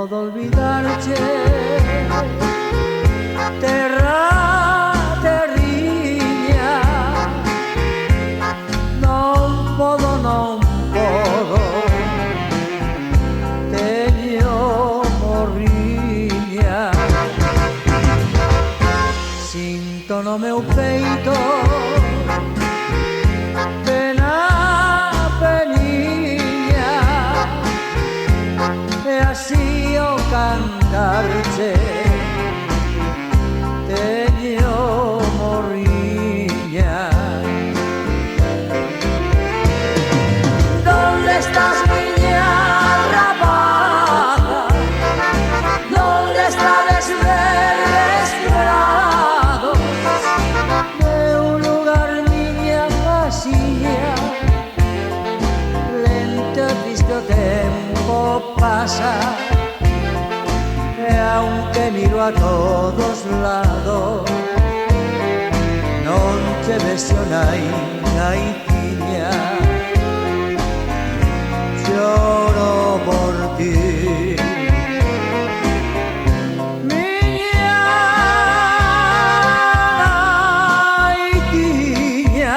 podo olvidarte, terra terriña. Non podo, teño morriña. Sinto no meu peito pena, peniña, e así ao cantarte teño morriña. Donde estás, miña rapaza? Donde estades, verdes prados? Meu lugar, miña casiña, lento e triste o tempo pasa, e aunque miro a todos lados, non te vexo naitiña. Lloro por ti, miña naitiña.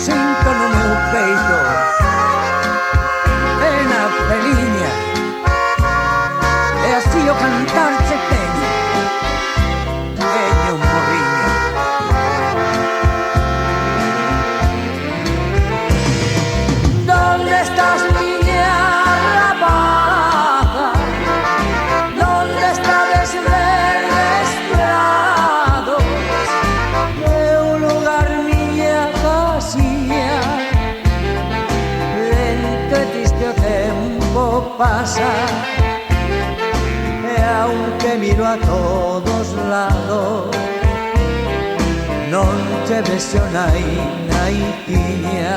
Sinto no meu peito pena, peniña, e así o cantarche teño morriña. Donde estás, miña rapaza? Donde estades, verdes prados? Meu lugar, miña casiña, lento e triste o tempo pasa, e aunque miro a todos lados, non te vexo naitiña.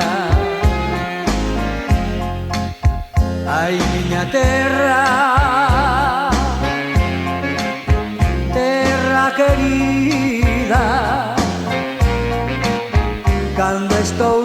Ai, miña terra, terra querida, cando estou